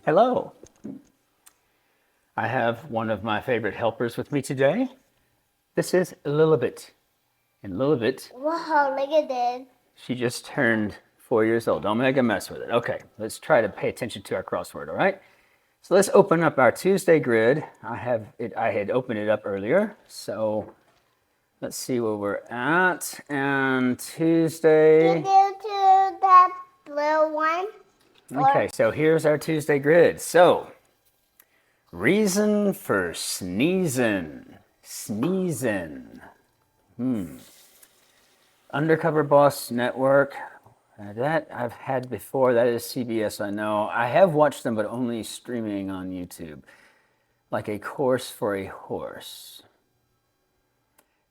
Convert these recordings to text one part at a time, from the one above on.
Hello. I have one of my favorite helpers with me today. This is Lilibet. And Lilibet, Wow, look at this. she just turned 4 years old. Don't make a mess with it. Okay, let's try to pay attention to our crossword, all right? So let's open up our Tuesday grid. I had opened it up earlier. So let's see where we're at. And Tuesday. Can you do that blue one? Okay, so here's our Tuesday grid. So, reason for sneezing. Sneezing. Undercover Boss Network. That I've had before. That is CBS, I know. I have watched them, but only streaming on YouTube. Like a course for a horse.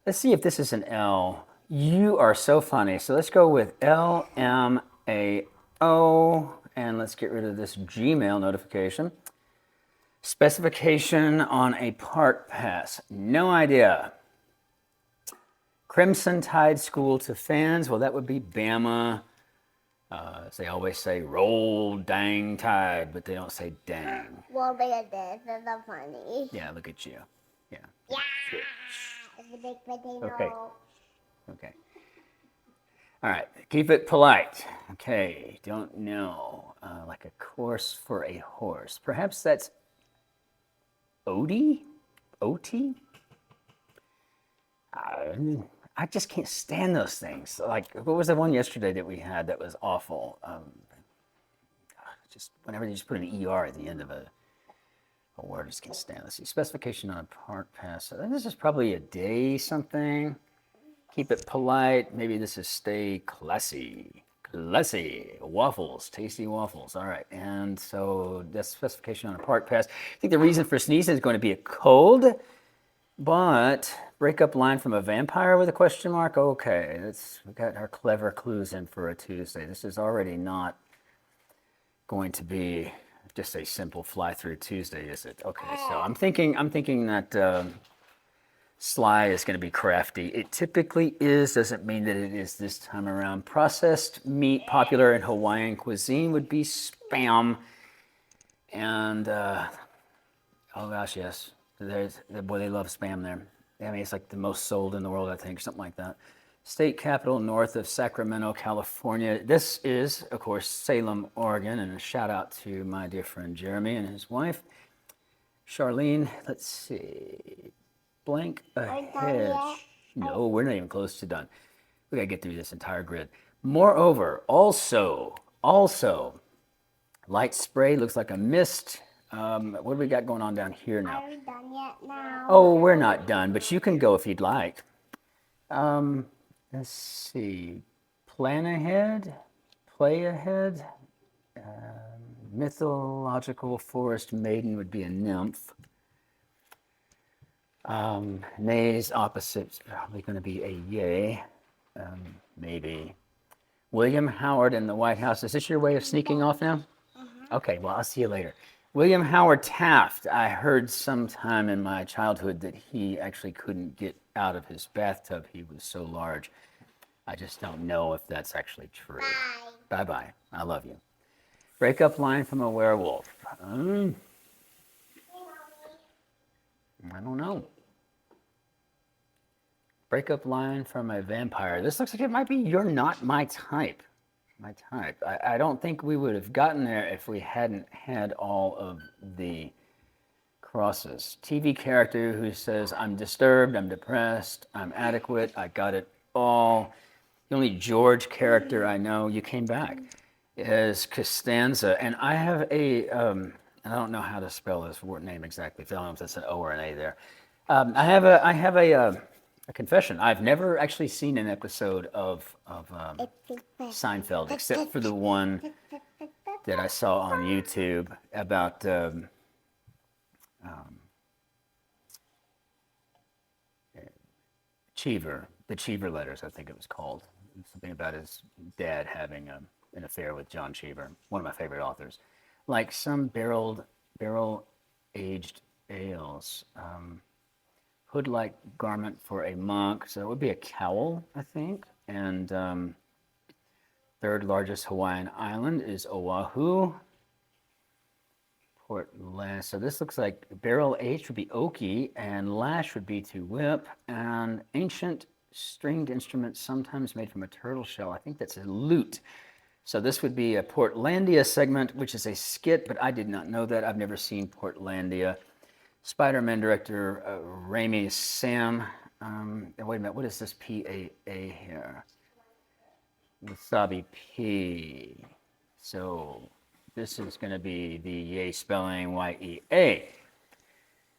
Let's see if this is an L. You are so funny. So let's go with LMAO. And let's get rid of this Gmail notification. Specification on a park pass. No idea. Crimson Tide School to fans. Well, that would be Bama. As they always say, roll dang tide, but they don't say dang. Well, look at this. That's so funny. Yeah, look at you. Yeah. Yeah. It's a big potato. Okay. Okay. All right. Keep it polite. Okay. Don't know. Like a course for a horse. Perhaps that's Odie? OT? I just can't stand those things. Like, what was the one yesterday that we had that was awful? Just whenever you just put an ER at the end of a word, I just can't stand. Let's see. Specification on a park pass. So this is probably a day something. Keep it polite. Maybe this is stay classy. Classy. Waffles. Tasty waffles. All right. And so that's specification on a park pass. I think the reason for sneezing is going to be a cold. But breakup line from a vampire with a question mark? Okay, we got our clever clues in for a Tuesday. This is already not going to be just a simple fly through Tuesday, is it? Okay, so I'm thinking that Sly is going to be crafty. It typically is, doesn't mean that it is this time around. Processed meat popular in Hawaiian cuisine would be Spam. And, oh gosh, yes. Boy, they love Spam there. I mean, it's like the most sold in the world, I think, something like that. State capital north of Sacramento, California. This is, of course, Salem, Oregon, and a shout out to my dear friend Jeremy and his wife, Charlene. Let's see. Blank ahead. No, we're not even close to done. We gotta get through this entire grid. Moreover, also, light spray looks like a mist. What do we got going on down here now? Are we done yet now? Oh, we're not done, but you can go if you'd like. Let's see. Plan ahead, play ahead. Mythological forest maiden would be a nymph. Nay's opposite is probably going to be a yay. Maybe. William Howard in the White House. Is this your way of sneaking off now? Okay, well, I'll see you later. William Howard Taft. I heard sometime in my childhood that he actually couldn't get out of his bathtub. He was so large. I just don't know if that's actually true. Bye. Bye-bye. I love you. Breakup line from a werewolf. I don't know. Breakup line from a vampire. This looks like it might be you're not my type. My type. I don't think we would have gotten there if we hadn't had all of the crosses. TV character who says, I'm disturbed, I'm depressed, I'm adequate, I got it all. The only George character I know, you came back, is Costanza. And I have I don't know how to spell this word name exactly. I don't know if that's an O or an A there. I have a confession. I've never actually seen an episode of Seinfeld, except for the one that I saw on YouTube about Cheever, the Cheever letters, I think it was called. Something about his dad having an affair with John Cheever, one of my favorite authors. Like some barrel-aged ales. Hood-like garment for a monk. So it would be a cowl, I think. And third largest Hawaiian island is Oahu. Portland. So this looks like barrel H would be oaky, and lash would be to whip, and ancient stringed instrument sometimes made from a turtle shell. I think that's a lute. So this would be a Portlandia segment, which is a skit, but I did not know that. I've never seen Portlandia. Spider-Man director Raimi Sam. Wait a minute, what is this P-A-A here? Wasabi P. So this is going to be the yay spelling Y-E-A.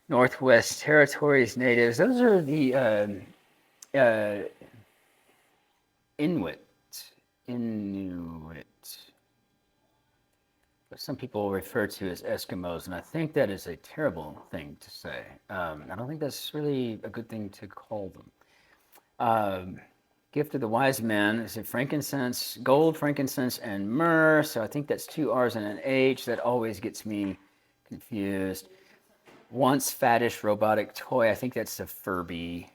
Northwest Territories natives. Those are the Inuit. But some people refer to as Eskimos, and I think that is a terrible thing to say. I don't think that's really a good thing to call them. Gift of the wise men is a frankincense, gold, frankincense, and myrrh. So I think that's 2 R's and an H. That always gets me confused. Once faddish robotic toy. I think that's a Furby.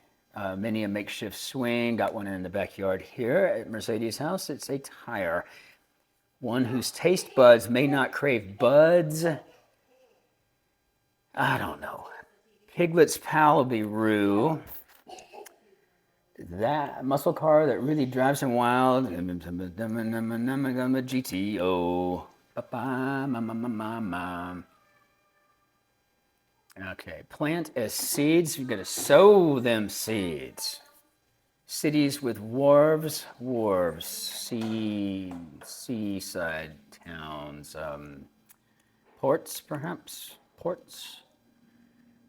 Many a makeshift swing. Got one in the backyard here at Mercedes' house. It's a tire. One whose taste buds may not crave buds. I don't know. Piglet's pal will be Roo. That muscle car that really drives him wild. GTO. Okay, plant as seeds. You're going to sow them seeds. Cities with wharves, seaside towns, ports perhaps, ports.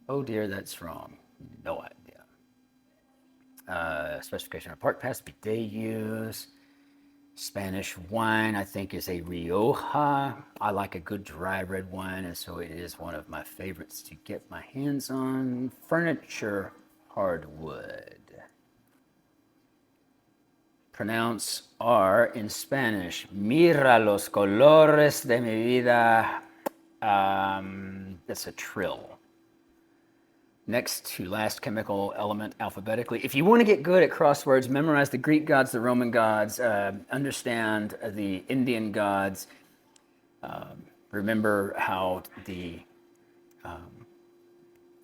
Oh dear, that's wrong. No idea. Specification of park pass, bidet use. Spanish wine, I think, is a Rioja. I like a good dry red wine, and so it is one of my favorites to get my hands on. Furniture, hardwood. Pronounce R in Spanish. Mira los colores de mi vida. That's a trill. Next to last chemical element alphabetically. If you want to get good at crosswords, memorize the Greek gods, the Roman gods, understand the Indian gods. Remember how the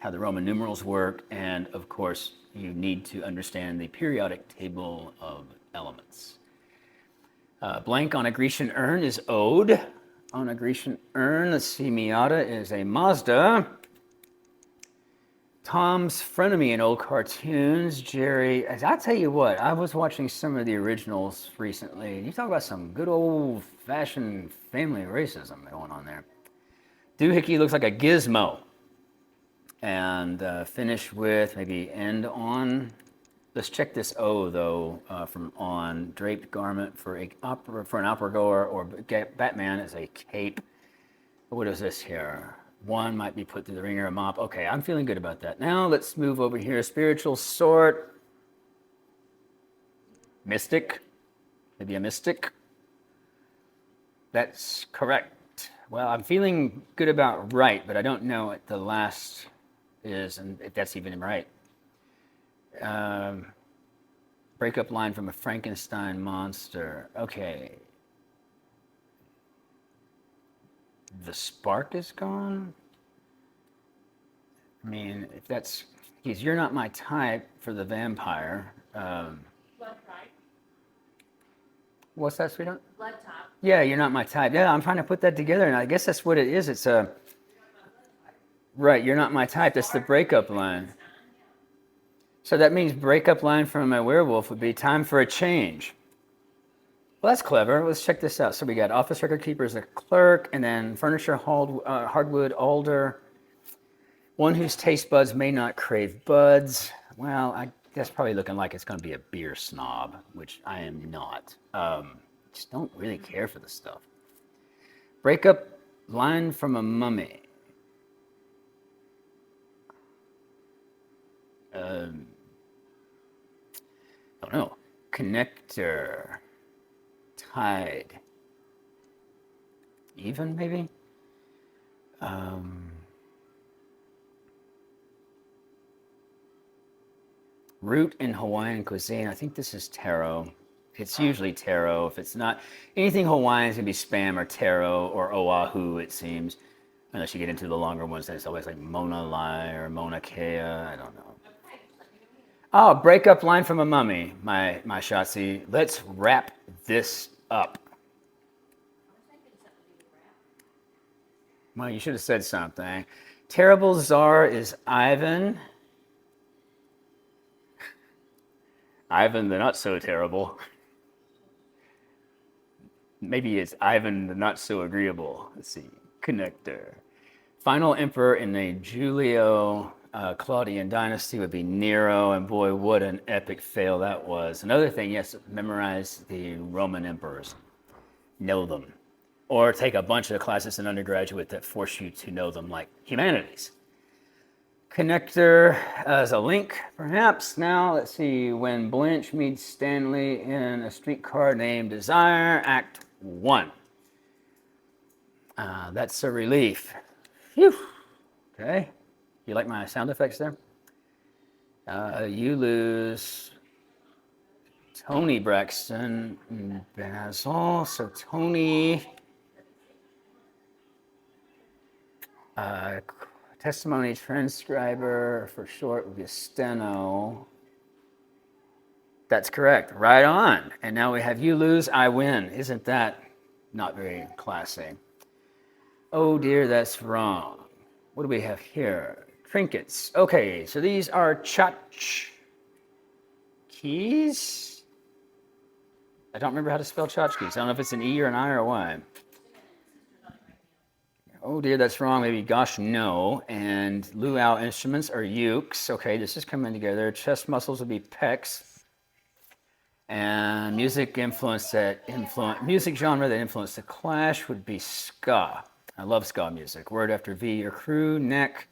Roman numerals work, and of course, you need to understand the periodic table of elements. Blank on a Grecian urn is ode. On a Grecian urn, let's see, Miata is a Mazda. Tom's frenemy in old cartoons. Jerry, I tell you what, I was watching some of the originals recently. You talk about some good old-fashioned family racism going on there. Doohickey looks like a gizmo. And finish with maybe end on. Let's check this O though from on. Draped garment for an opera goer, or Batman is a cape. What is this here? One might be put through the ringer, a mop. Okay, I'm feeling good about that. Now let's move over here. Spiritual sort. Mystic. Maybe a mystic. That's correct. Well, I'm feeling good about right, but I don't know what the last is and if that's even right. Breakup line from a Frankenstein monster. Okay. The spark is gone? I mean, if that's... Because you're not my type for the vampire. What's that, sweetheart? Blood top. Yeah, you're not my type. Yeah, I'm trying to put that together, and I guess that's what it is. It's a... Right, you're not my type. That's the breakup line. So that means breakup line from a werewolf would be time for a change. Well, that's clever. Let's check this out. So we got office record keeper as a clerk, and then furniture, hardwood, alder. One whose taste buds may not crave buds. Well, that's probably looking like it's going to be a beer snob, which I am not. Just don't really care for the stuff. Breakup line from a mummy. Don't know. Connector. Tide. Even, maybe? Root in Hawaiian cuisine. I think this is taro. It's usually taro. If it's not anything Hawaiian, it's going to be spam or taro or oahu, it seems. Unless you get into the longer ones, then it's always like Mona Lai or Mona Kea. I don't know. Oh, breakup line from a mummy, my Shotzi. Let's wrap this up. Well, you should have said something. Terrible czar is Ivan. Ivan the not so terrible. Maybe it's Ivan the not so agreeable. Let's see. Connector. Final emperor in the Julio Claudian dynasty would be Nero, and boy, what an epic fail that was. Another thing, yes, memorize the Roman emperors. Know them. Or take a bunch of classes in undergraduate that force you to know them, like humanities. Connector as a link, perhaps. Now, let's see. When Blanche meets Stanley in a streetcar named Desire, Act 1. That's a relief. Phew. Okay. You like my sound effects there? You lose Tony Braxton and Basil. So Tony... testimony transcriber for short would be a steno. That's correct. Right on. And now we have you lose, I win. Isn't that not very classy? Oh dear, that's wrong. What do we have here? Trinkets. Okay, so these are tchotchkes. I don't remember how to spell tchotchkes. I don't know if it's an E or an I or a Y. Oh dear, that's wrong. Maybe gosh, no. And luau instruments are ukes. Okay, this is coming together. Chest muscles would be pecs. And music genre that influenced the Clash would be ska. I love ska music. Word after V, your crew, neck.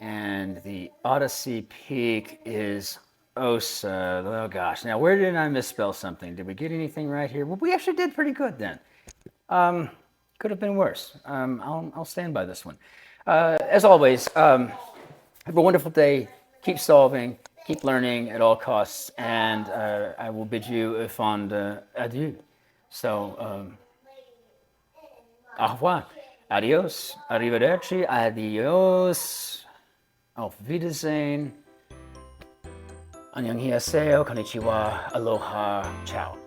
And the Odyssey peak is Osa. Oh gosh. Now, where did I misspell something? Did we get anything right here? Well, we actually did pretty good then. Could have been worse. I'll stand by this one. As always, have a wonderful day. Keep solving. Keep learning at all costs. And I will bid you a fond adieu. So, au revoir. Adios. Arrivederci. Adios. Auf Wiedersehen. 안녕히하세요. Konnichiwa. Aloha. Ciao.